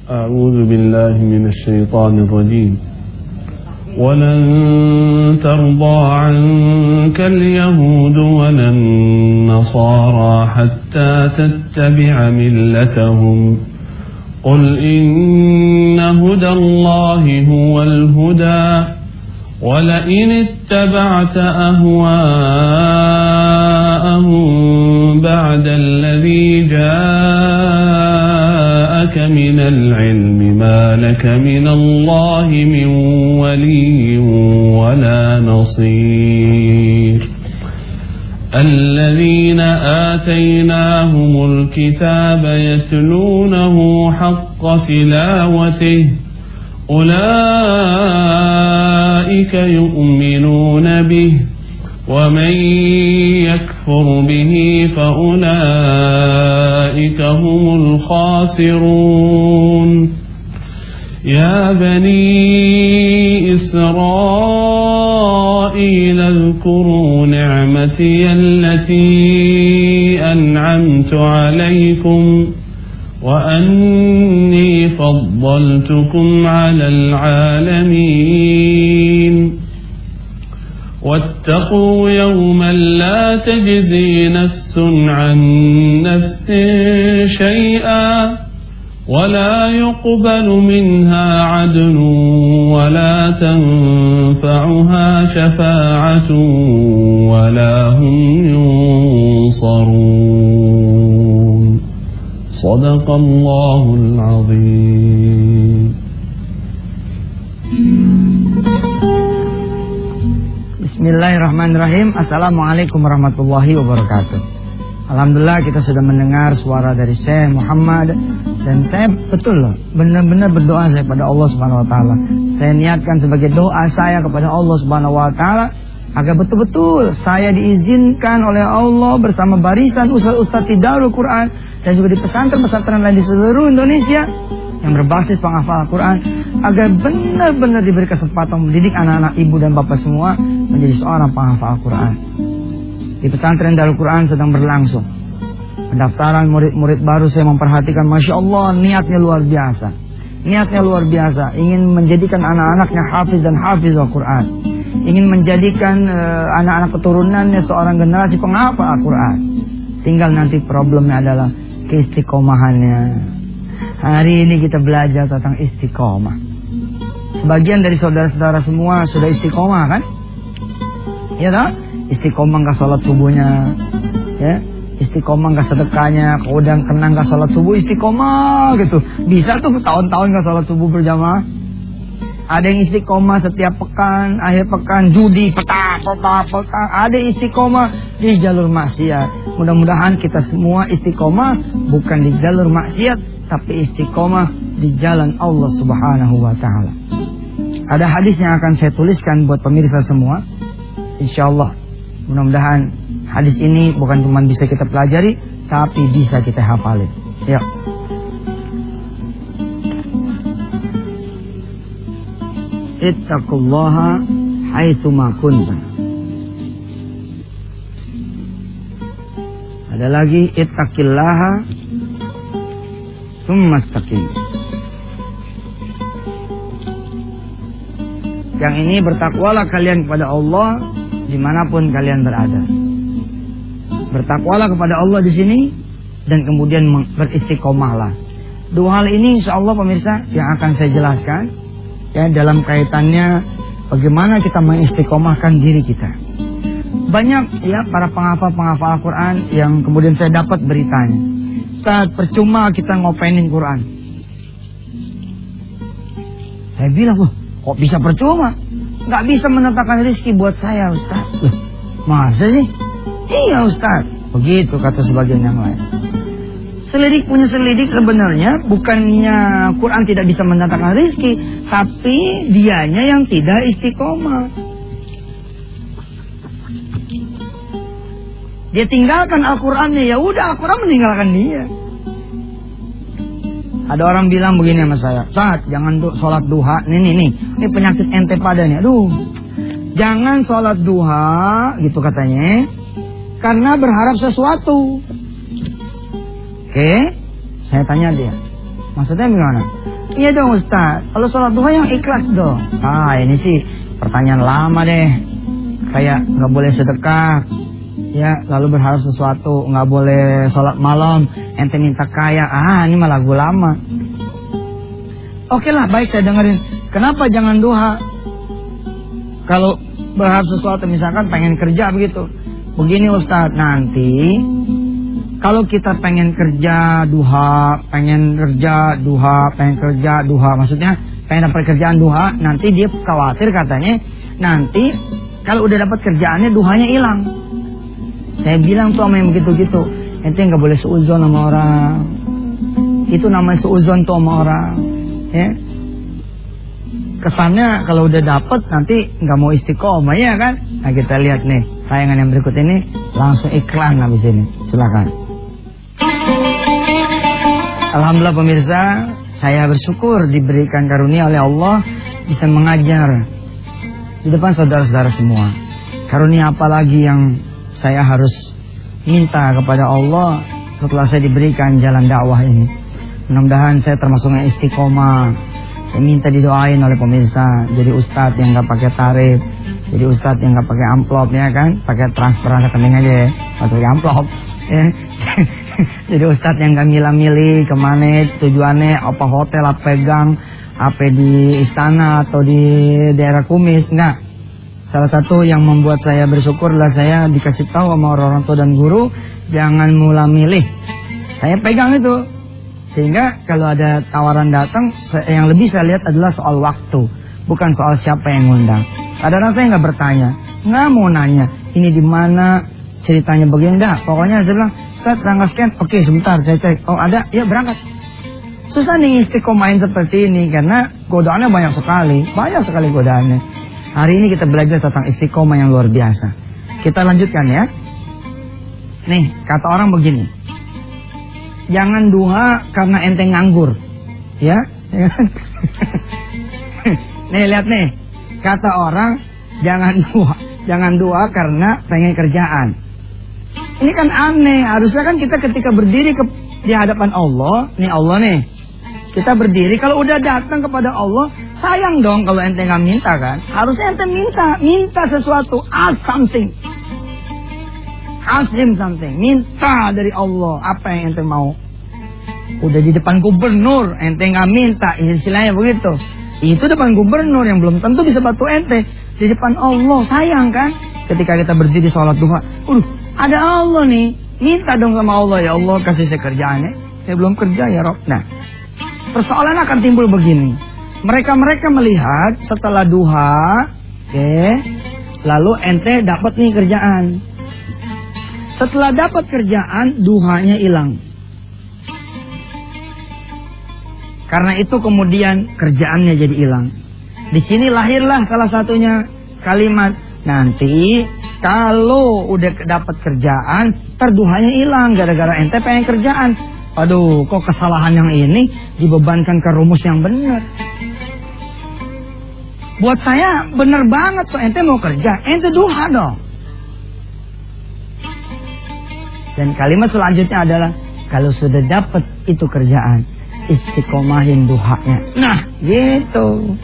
أعوذ بالله من الشيطان الرجيم ولن ترضى عنك اليهود ولا النصارى حتى تتبع ملتهم قل إن هدى الله هو الهدى ولئن اتبعت أهواءهم بعد الذي جاءك من العلم ما لك من الله من ولي ولا نصير الذين آتيناهم الكتاب يتلونه حق تلاوته أولئك يؤمنون به ومن يكفر به فأولئك هم الخاسرون يا بني إسرائيل اذكروا نعمتي التي أنعمت عليكم وأني فضلتكم على العالمين واتقوا يوما لا تجزي نفس عن نفس شيئا ولا يقبل منها عدل ولا تنفعها شفاعة ولا هم ينصرون صدق الله العظيم. Bismillahirrahmanirrahim. Assalamualaikum warahmatullahi wabarakatuh. Alhamdulillah kita sudah mendengar suara dari Syekh Muhammad. Dan saya betul loh, benar-benar berdoa saya kepada Allah Subhanahu Wa Taala. Saya niatkan sebagai doa saya kepada Allah Subhanahu Wa Taala agar betul-betul saya diizinkan oleh Allah bersama barisan ustaz-ustaz di Darul Quran dan juga di pesantren-pesantren lain di seluruh Indonesia yang berbasis penghafal Al-Quran agar benar-benar diberi kesempatan mendidik anak-anak ibu dan bapak semua menjadi seorang penghafal Al-Quran. Di pesantren Darul Quran sedang berlangsung pendaftaran murid-murid baru. Saya memperhatikan, Masya Allah, niatnya luar biasa. Niatnya luar biasa, ingin menjadikan anak-anaknya hafiz dan hafiz Al-Quran, ingin menjadikan anak-anak keturunannya seorang generasi penghafal Al-Quran. Tinggal nanti problemnya adalah keistiqomahannya. Hari ini kita belajar tentang istiqomah. Sebagian dari saudara-saudara semua sudah istiqomah kan? Ya tak? Istiqomah gak sholat subuhnya, ya? Istiqomah gak sedekahnya, kodang kenang gak sholat subuh, istiqomah gitu. Bisa tuh tahun-tahun gak sholat subuh berjamaah. Ada yang istiqomah setiap pekan, akhir pekan judi, petang. Ada istiqomah di jalur maksiat. Mudah-mudahan kita semua istiqomah bukan di jalur maksiat, tapi istiqomah di jalan Allah Subhanahu Wa Taala. Ada hadis yang akan saya tuliskan buat pemirsa semua. Insyaallah, mudah-mudahan hadis ini bukan cuma bisa kita pelajari, tapi bisa kita hafalin. Ya. Ittaqullaha haitsuma kuntum. Ada lagi, ittaqillaha tsumma istaqim. Yang ini, bertakwalah kalian kepada Allah dimanapun kalian berada. Bertakwalah kepada Allah di sini dan kemudian beristiqomahlah. Dua hal ini insyaallah pemirsa yang akan saya jelaskan ya dalam kaitannya bagaimana kita mengistiqomahkan diri kita. Banyak ya para penghafal Al-Quran yang kemudian saya dapat beritanya, Ustaz, percuma kita ngopenin Quran. Saya bilang, wah, kok bisa percuma? Nggak bisa menetapkan rezeki buat saya, Ustaz. Loh, masa sih? Iya, Ustaz. Begitu kata sebagian yang lain. Selidik punya selidik, sebenarnya bukannya Quran tidak bisa mendatangkan rezeki, tapi dianya yang tidak istiqomah. Dia tinggalkan Al-Qurannya, ya udah Al-Quran meninggalkan dia. Ada orang bilang begini sama saya, Ustaz, jangan sholat duha. Ini penyakit ente pada nih. Aduh, jangan sholat duha, gitu katanya, karena berharap sesuatu. Oke, saya tanya dia, maksudnya gimana? Iya dong Ustaz, kalau sholat duha yang ikhlas dong. Ini sih pertanyaan lama deh. Kayak nggak boleh sedekah, ya, lalu berharap sesuatu, nggak boleh sholat malam, ente minta kaya. Ini mah lagu lama. Oke lah, baik, saya dengerin. Kenapa jangan duha? Kalau berharap sesuatu, misalkan pengen kerja begitu. Begini Ustaz, nanti kalau kita pengen kerja duha, maksudnya pengen dapat kerjaan duha, nanti dia khawatir katanya, nanti kalau udah dapat kerjaannya duhanya hilang. Saya bilang tuh sama yang begitu-gitu, ente nggak boleh suuzon sama orang. Itu namanya suuzon tuh sama orang. Ya. Kesannya kalau udah dapet nanti nggak mau istiqomah, ya kan? Nah, kita lihat nih tayangan yang berikut ini, langsung iklan habis ini. Silakan. Alhamdulillah pemirsa, saya bersyukur diberikan karunia oleh Allah bisa mengajar di depan saudara-saudara semua. Karunia apa lagi yang saya harus minta kepada Allah setelah saya diberikan jalan dakwah ini? Mudah-mudahan saya termasuk yang istiqomah. Saya minta didoain oleh pemirsa, jadi ustadz yang gak pakai tarif, jadi ustadz yang gak pakai amplop, ya kan, pakai transfer rekening aja ya, masuk amplop, ya. Jadi ustadz yang gak milah-milih kemana tujuannya, apa hotel, apa pegang, apa di istana atau di daerah Kumis, enggak. Salah satu yang membuat saya bersyukur adalah saya dikasih tahu sama orang-orang tua dan guru, jangan mula milih. Saya pegang itu. Sehingga kalau ada tawaran datang, yang lebih saya lihat adalah soal waktu, bukan soal siapa yang ngundang. Kadang-kadang saya nggak bertanya, nggak mau nanya, ini di mana, ceritanya begini, enggak. Pokoknya saya bilang, Ustaz tanggal sekian, oke sebentar saya cek, oh ada, ya berangkat. Susah nih istiqomahin seperti ini, karena godaannya banyak sekali godaannya. Hari ini kita belajar tentang istiqomah yang luar biasa. Kita lanjutkan ya. Nih, kata orang begini. Jangan duha karena ente nganggur. Ya. Nih lihat nih. Kata orang jangan doa karena pengen kerjaan. Ini kan aneh. Harusnya kan kita ketika berdiri di hadapan Allah, nih Allah nih. Kita berdiri, kalau udah datang kepada Allah, sayang dong kalau ente nggak minta kan. Harusnya ente minta sesuatu, ask something. Ask him something, minta dari Allah apa yang ente mau. Udah di depan gubernur, ente nggak minta, istilahnya begitu. Itu depan gubernur yang belum tentu bisa bantu ente. Di depan Allah, sayang kan? Ketika kita berdiri sholat duha, ada Allah nih, minta dong sama Allah, ya Allah kasih saya kerjaannya. Saya belum kerja ya Rob. Nah, persoalan akan timbul begini. Mereka melihat setelah duha, lalu ente dapat nih kerjaan. Setelah dapat kerjaan, duhanya hilang. Karena itu kemudian kerjaannya jadi hilang. Di sini lahirlah salah satunya kalimat, nanti kalau udah dapat kerjaan, terduhanya hilang gara-gara ente pengen kerjaan. Aduh, kok kesalahan yang ini dibebankan ke rumus yang benar. Buat saya benar banget kok, ente mau kerja, ente duha dong. Dan kalimat selanjutnya adalah, kalau sudah dapat itu kerjaan, istiqomahin duhanya. Nah, gitu.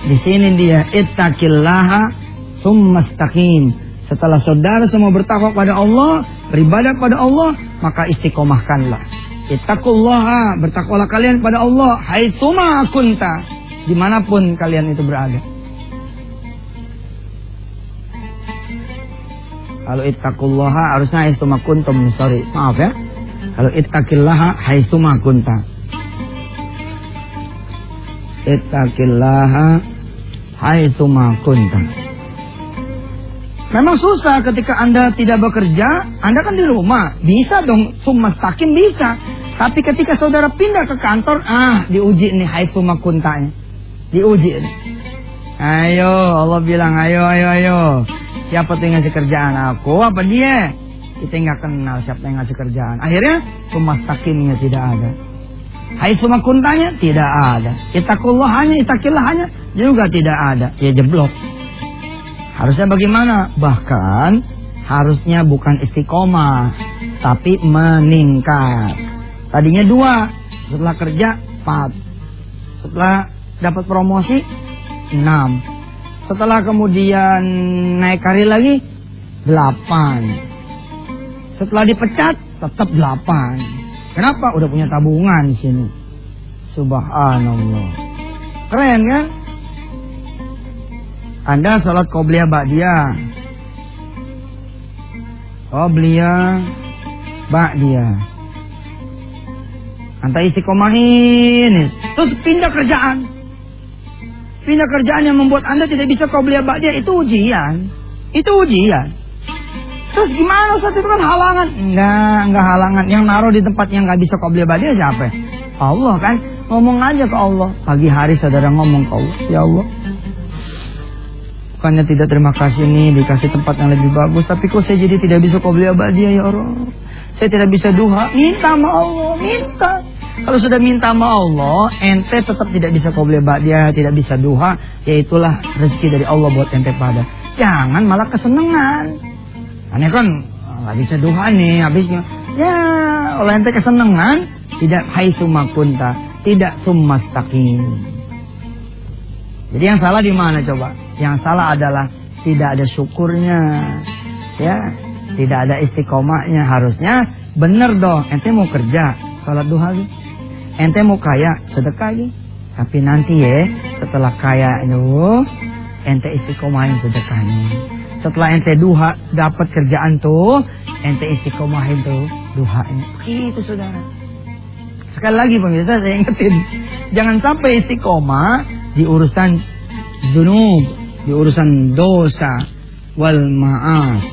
Di sini dia, ittaqillaha tsumastaqim. Setelah saudara semua bertakwa pada Allah, beribadah pada Allah, maka istiqomahkanlah. Ittaqullaha, bertakwalah kalian pada Allah, haitsuma kunta, dimanapun kalian itu berada. Kalau ittaqullaha harusnya haitsuma kuntum, sorry, maaf ya. Kalau ittaqillaha haitsuma kunta. Ittaqillaha haitsuma kunta. Memang susah ketika Anda tidak bekerja, Anda kan di rumah. Bisa dong, tsumastaqim bisa. Tapi ketika saudara pindah ke kantor, diuji nih haitsuma kuntanya. Diuji nih. Ayo, Allah bilang, ayo. Siapa tuh yang ngasih kerjaan? Aku apa dia? Kita nggak kenal siapa yang ngasih kerjaan. Akhirnya tsumastaqimnya tidak ada. Haitsuma kuntanya tidak ada. Ittaqillahanya juga tidak ada. Ya jeblok. Harusnya bagaimana? Bahkan harusnya bukan istiqomah, tapi meningkat. Tadinya 2, setelah kerja 4. Setelah dapat promosi 6. Setelah kemudian naik karir lagi 8. Setelah dipecat tetap 8. Kenapa? Udah punya tabungan di sini. Subhanallah. Keren kan? Anda sholat qobliyah ba'diyah. Qobliyah ba'diyah. Anda istiqomahin. Terus pindah kerjaan. Pindah kerjaan yang membuat Anda tidak bisa qobliyah ba'diyah, itu ujian. Itu ujian. Terus gimana Ustaz, itu kan halangan? Enggak halangan. Yang naruh di tempat yang nggak bisa qobliyah ba'diyah siapa? Allah kan. Ngomong aja ke Allah. Pagi hari saudara ngomong ke Allah, ya Allah, bukannya tidak terima kasih nih dikasih tempat yang lebih bagus, tapi kok saya jadi tidak bisa qobliyah ba'diyah ya Allah. Saya tidak bisa duha. Minta sama Allah, minta. Kalau sudah minta sama Allah, ente tetap tidak bisa qobliyah ba'diyah, tidak bisa duha, ya itulah rezeki dari Allah buat ente pada. Jangan malah kesenangan. Aneh kan nggak bisa duha nih habisnya. Ya, oleh ente kesenangan, tidak haitsu makunta, tidak summastaqim. Jadi yang salah di mana coba? Yang salah adalah tidak ada syukurnya, ya, tidak ada istiqomahnya. Harusnya bener dong. Ente mau kerja, salat duha lagi. Ente mau kaya, sedekah lagi. Tapi nanti ya, setelah kaya itu, ente istiqomahin sedekahnya. Setelah ente duha, dapat kerjaan tuh, ente istiqomahin tuh duhanya. Itu saudara. Sekali lagi pemirsa, saya ingetin, jangan sampai istiqomah di urusan dzunub, di urusan dosa wal ma'as,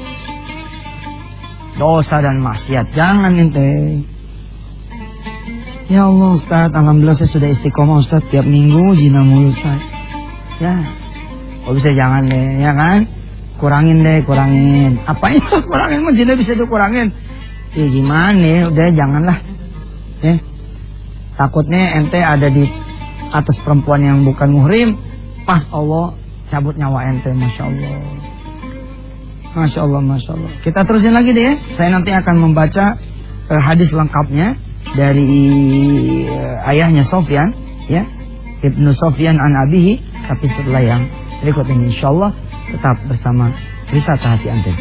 dosa dan maksiat. Jangan ente. Ya Allah Ustaz, alhamdulillah saya sudah istiqomah Ustaz, tiap minggu zina mulu Ustaz. Ya, kok bisa jangan deh, ya kan? Kurangin deh, kurangin. Apanya kurangin? Mah zina bisa dikurangin. Ya gimana? Udah janganlah. Ya. Takutnya ente ada di atas perempuan yang bukan muhrim, pas Allah cabut nyawa ente. Masya Allah. Masya Allah, Masya Allah. Kita terusin lagi deh ya. Saya nanti akan membaca hadis lengkapnya dari ayahnya Sofyan, ya, Ibnu Sofyan an abihi. Tapi setelah yang berikut ini, insya Allah tetap bersama Wisata Hati Antum.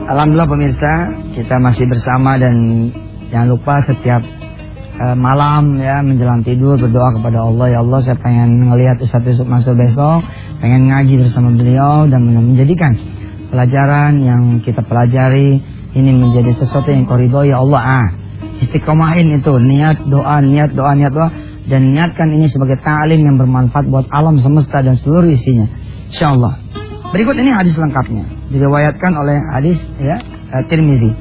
Alhamdulillah pemirsa, kita masih bersama dan jangan lupa setiap malam ya menjelang tidur berdoa kepada Allah, ya Allah saya pengen ngelihat Ustaz Yusuf Mansur besok, pengen ngaji bersama beliau dan menjadikan pelajaran yang kita pelajari ini menjadi sesuatu yang Kau ridhoi ya Allah. Istiqomahin itu niat doa dan niatkan ini sebagai ta'lim yang bermanfaat buat alam semesta dan seluruh isinya, insyaallah. Berikut ini hadis lengkapnya diriwayatkan oleh hadis ya Tirmizi.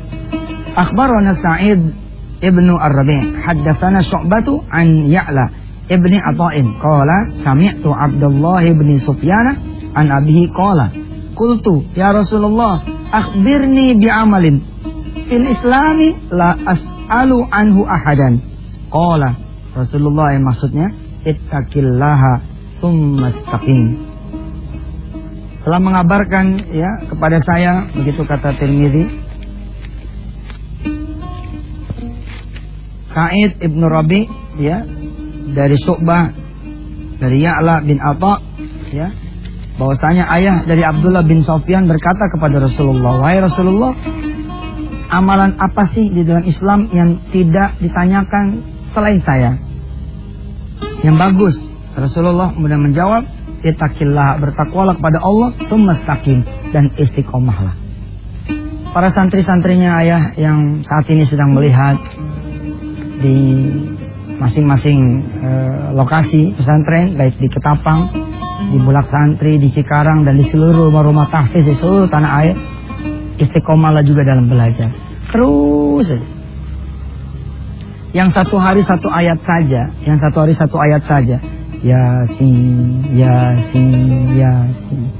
Akhbarana Sa'id ibnu Ar-Rabi' haddatsana Syu'batu an Ya'la ibni Atha'in qala sami'tu Abdullah ibni Sufyan an abihi qala qultu ya Rasulullah akhbirni bi'amalin fil islami la as'alu anhu ahadan. Qala Rasulullah yang maksudnya ittaqillaha tsumma istaqim. Telah mengabarkan ya kepada saya, begitu kata Tirmizi, Sa'id ibnu Rabi ya dari Syu'bah dari Ya'la bin Atha ya, bahwasanya ayah dari Abdullah bin Sufyan berkata kepada Rasulullah, wahai Rasulullah, amalan apa sih di dalam Islam yang tidak ditanyakan selain saya, yang bagus? Rasulullah kemudian menjawab, ittaqillah, bertakwalah kepada Allah, tsumma istaqim, dan istiqomahlah. Para santri-santrinya ayah yang saat ini sedang melihat di masing-masing lokasi pesantren, baik di Ketapang, di Bulak Santri, di Cikarang, dan di seluruh rumah tahfiz di seluruh tanah air, istiqomahlah juga dalam belajar. Terus saja. Yang satu hari satu ayat saja, Yasin, Yasin, Yasin.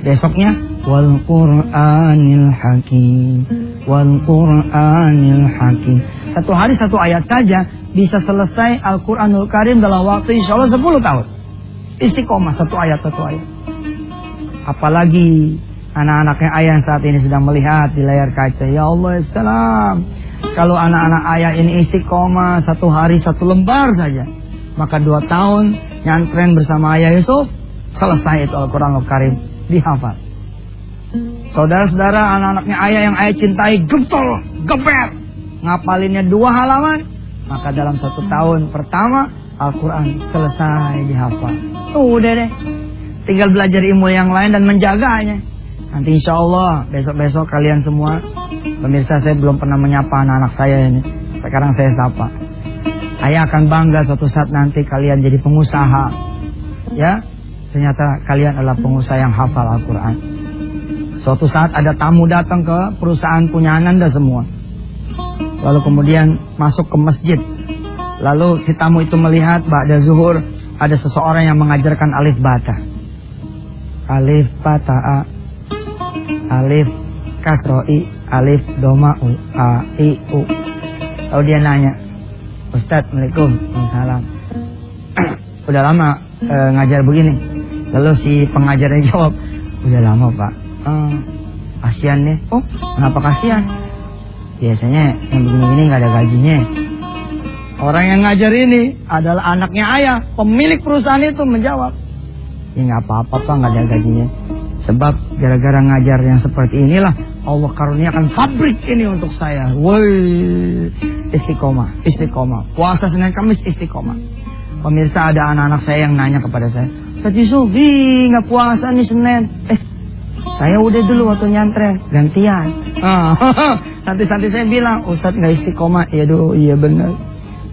Besoknya wal Qur'anil Hakim, wal Qur'anil Hakim. Satu hari satu ayat saja bisa selesai Al-Qur'anul Karim dalam waktu insyaallah 10 tahun. Istiqomah satu ayat. Apalagi anak-anaknya ayah yang saat ini sedang melihat di layar kaca. Ya Allah, salam. Kalau anak-anak ayah ini istiqomah satu hari satu lembar saja, Maka 2 tahun nyantren bersama Ayah Yusuf, selesai itu Al-Quranul Karim dihafal. Saudara-saudara, anak-anaknya Ayah yang Ayah cintai getol, geber, ngapalinnya 2 halaman. Maka dalam 1 tahun pertama Al-Quran selesai dihafal. Udah deh, tinggal belajar ilmu yang lain dan menjaganya. Nanti insya Allah besok-besok kalian semua, pemirsa, saya belum pernah menyapa anak-anak saya ini. Sekarang saya sapa. Ayah akan bangga suatu saat nanti kalian jadi pengusaha. Ya, ternyata kalian adalah pengusaha yang hafal Al-Quran. Suatu saat ada tamu datang ke perusahaan punya Ananda semua. Lalu kemudian masuk ke masjid. Lalu si tamu itu melihat ba'da zuhur ada seseorang yang mengajarkan alif bata. Alif bata a, alif kasroi, alif doma u, a, i, u. Lalu dia nanya, Ustadz, Assalamualaikum, Waalaikumsalam. Udah lama ngajar begini. Lalu si pengajarnya jawab, udah lama Pak. Kasian nih. Oh, kenapa kasian? Biasanya yang begini-begini gak ada gajinya. Orang yang ngajar ini adalah anaknya Ayah, pemilik perusahaan itu, menjawab, ya gak apa-apa Pak, gak ada gajinya. Sebab gara-gara ngajar yang seperti inilah Allah karuniakan pabrik ini untuk saya. Woi, istiqomah, istiqomah. Puasa Senin Kamis istiqomah. Pemirsa, ada anak-anak saya yang nanya kepada saya, Ustaz Yusuf, gak puasa nih Senin. Saya udah dulu waktu nyantren, gantian. Nanti saya bilang, Ustaz gak istiqomah. Ya doh, iya benar.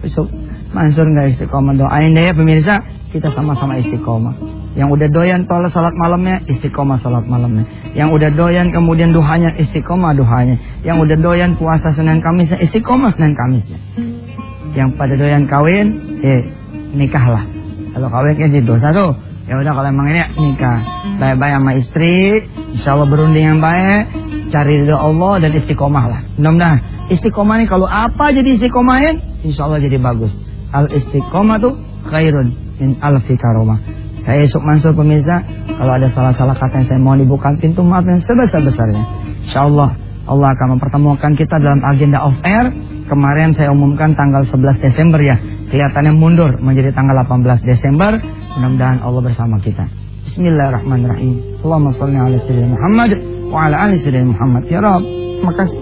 Besok Mansur gak istiqomah. Doain deh ya pemirsa, kita sama-sama istiqomah. Yang udah doyan tolak salat malamnya, istiqomah salat malamnya. Yang udah doyan kemudian duhanya, istiqomah duhanya. Yang udah doyan puasa Senin Kamisnya, istiqomah Senin Kamisnya. Yang pada doyan kawin, nikahlah. Kalau kawin kan jadi dosa tuh. Ya udah, kalau emang ini nikah baik-baik sama istri, insya Allah berunding yang baik, cari ridho Allah dan istiqomah lah. Mudah-mudahan istiqomah ini kalau apa jadi istiqomahin, insya Allah jadi bagus. Al istiqomah tuh khairun min alfi karomah. Saya Yusuf Mansur pemirsa, kalau ada salah-salah kata yang saya mohon dibuka pintu maaf yang sebesar-besarnya. Insya Allah Allah akan mempertemukan kita dalam agenda off air. Kemarin saya umumkan tanggal 11 Desember ya, kelihatannya mundur menjadi tanggal 18 Desember. Mudah-mudahan Allah bersama kita. Bismillahirrahmanirrahim. Allahumma shalli ala sayyidina Muhammad wa ala ali sayyidina Muhammad. Ya Rabb, terima kasih.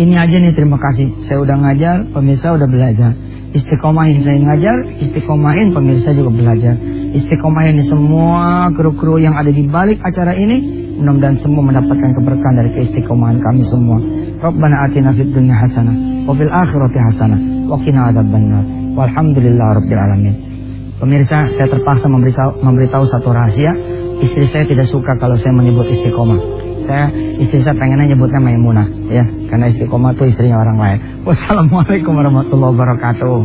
Ini aja nih, terima kasih. Saya udah ngajar, pemirsa udah belajar. Istiqomahin saya ngajar, istiqomahin pemirsa juga belajar. Istiqomahin semua kru-kru yang ada di balik acara ini. Mudah-mudahan semua mendapatkan keberkahan dari keistiqomahan kami semua. Rabbana atina fid dunya hasanah wa fil akhirati hasanah wa qina adzabannar. Walhamdulillahirabbil alamin. Pemirsa, saya terpaksa memberitahu satu rahasia. Istri saya tidak suka kalau saya menyebut istiqomah. Istri saya pengennya nyebutnya Maimunah, ya, karena istiqomah itu istrinya orang lain. Wassalamualaikum warahmatullahi wabarakatuh.